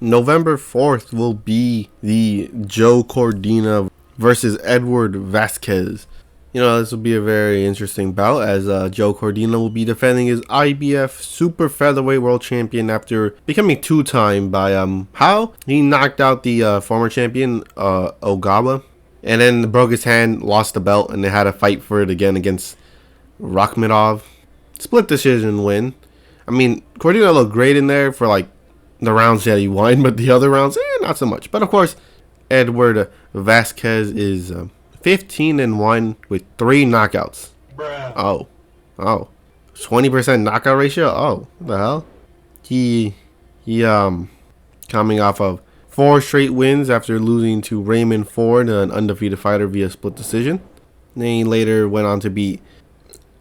November 4th will be the Joe Cordina versus Edward Vazquez. This will be a very interesting bout as Joe Cordina will be defending his IBF Super Featherweight World Champion after becoming two-time by how he knocked out the former champion Ogawa, and then broke his hand, lost the belt, and they had to fight for it again against Rakhmonov. Split decision win. I mean, Cordina looked great in there for like the rounds that he won, but the other rounds, not so much. But of course, Edward Vazquez is 15-1 with 3 knockouts. Bruh. Oh, 20% knockout ratio. Oh, what the hell? He coming off of 4 straight wins after losing to Raymond Ford, an undefeated fighter, via split decision. Then he later went on to beat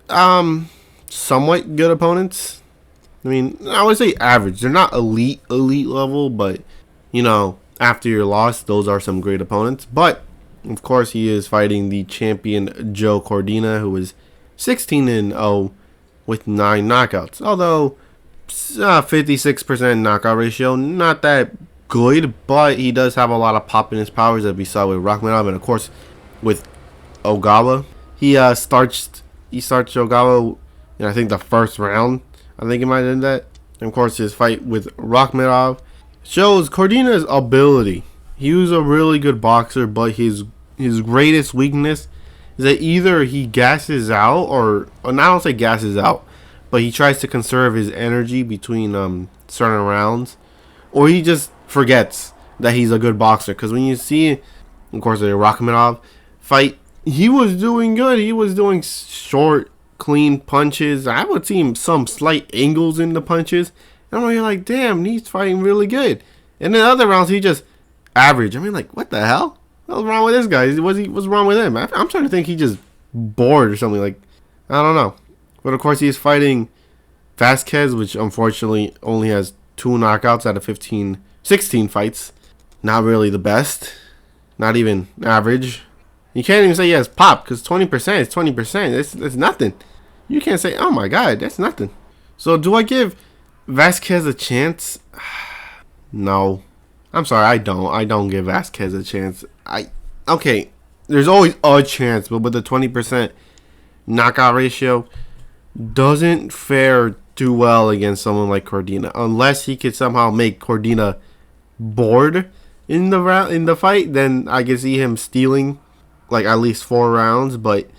somewhat good opponents. I mean, I would say average. They're not elite level, but after your loss, those are some great opponents. But of course, he is fighting the champion Joe Cordina, who is 16-0 with 9 knockouts. Although 56% knockout ratio, not that good, but he does have a lot of pop in his powers, that we saw with Rakhmonov, and of course with Ogawa. He starched Ogawa in, I think, the first round. I think he might have done that. And of course, his fight with Rakhmonov shows Cordina's ability. He was a really good boxer, but his greatest weakness is that either he gasses out, or I don't say gasses out, but he tries to conserve his energy between certain rounds, or he just forgets that he's a good boxer. Because when you see, of course, the Rakhmonov fight, he was doing good. He was doing short, clean punches. I would see some slight angles in the punches. And you're like, damn, he's fighting really good. And then other rounds, he just average. I mean, like, what the hell? What's wrong with this guy? What's wrong with him? I'm starting to think he just bored or something. Like, I don't know. But of course, he's fighting Vazquez, which unfortunately only has 2 knockouts out of 16 fights. Not really the best. Not even average. You can't even say he has pop, because 20% is 20%. It's nothing. You can't say, oh my god, that's nothing. So do I give Vazquez a chance? No. I'm sorry, I don't. I don't give Vazquez a chance. Okay, there's always a chance, but with the 20% knockout ratio, doesn't fare too well against someone like Cordina, unless he could somehow make Cordina bored in the fight. Then I can see him stealing like at least 4 rounds, but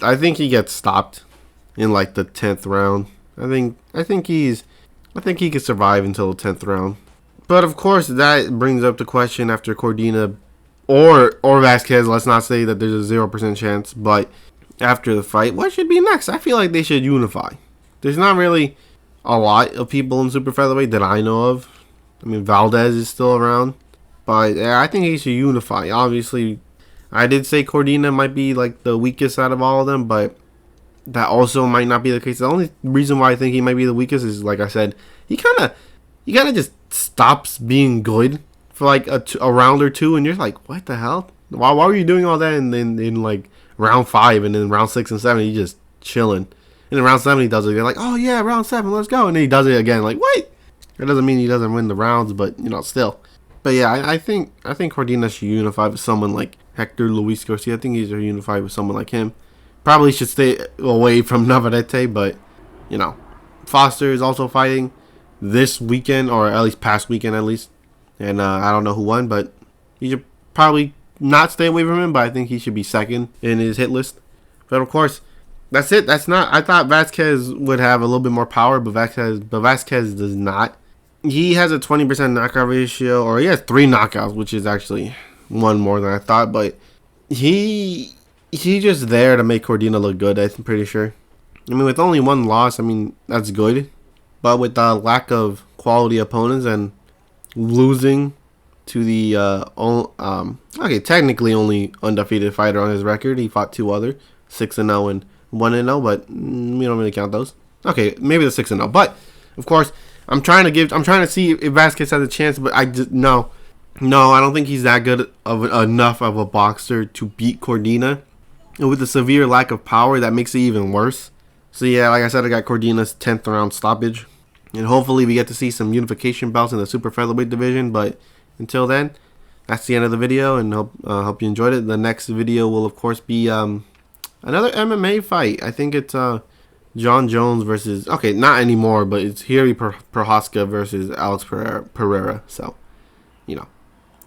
I think he gets stopped in like the 10th round. I think he could survive until the 10th round. But of course, that brings up the question after Cordina or Vazquez. Let's not say that there's a 0% chance, but after the fight, what should be next? I feel like they should unify. There's not really a lot of people in super featherweight that I know of. I mean, Valdez is still around, but I think he should unify. Obviously, I did say Cordina might be like the weakest out of all of them, but that also might not be the case. The only reason why I think he might be the weakest is, like I said, he kind of just stops being good for like a round or 2, and you're like, what the hell? Why were you doing all that? And then in like round 5 and then round 6 and 7, he's just chilling. And in round 7, he does it. You're like, oh yeah, round 7, let's go. And then he does it again. Like, what? That doesn't mean he doesn't win the rounds, but still. But yeah, I think Cordina should unify with someone like Hector Luis Garcia. I think he should unify with someone like him. Probably should stay away from Navarrete, but Foster is also fighting this weekend, or at least past weekend at least. And I don't know who won, but he should probably not stay away from him, but I think he should be second in his hit list. But of course, that's it. I thought Vazquez would have a little bit more power, but Vazquez does not. He has a 20% knockout ratio, or he has 3 knockouts, which is actually 1 more than I thought. But he's just there to make Cordina look good, I'm pretty sure. I mean, with only 1 loss, I mean, that's good. But with the lack of quality opponents and losing to the technically only undefeated fighter on his record, he fought 2 other 6-0 and 1-0, but we don't really count those. Okay, maybe the 6-0, but of course, I'm trying to see if Vazquez has a chance, but no, I don't think he's that good of enough of a boxer to beat Cordina. And with the severe lack of power, that makes it even worse. So yeah, like I said, I got Cordina's 10th round stoppage. And hopefully we get to see some unification belts in the super featherweight division. But until then, that's the end of the video, and hope you enjoyed it. The next video will of course be another MMA fight. I think it's John Jones versus, okay, not anymore, but it's Jiri Prochazka versus Alex Pereira. So, you know,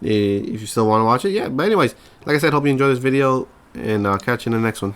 if you still want to watch it, yeah. But anyways, like I said, hope you enjoyed this video, and I'll catch you in the next one.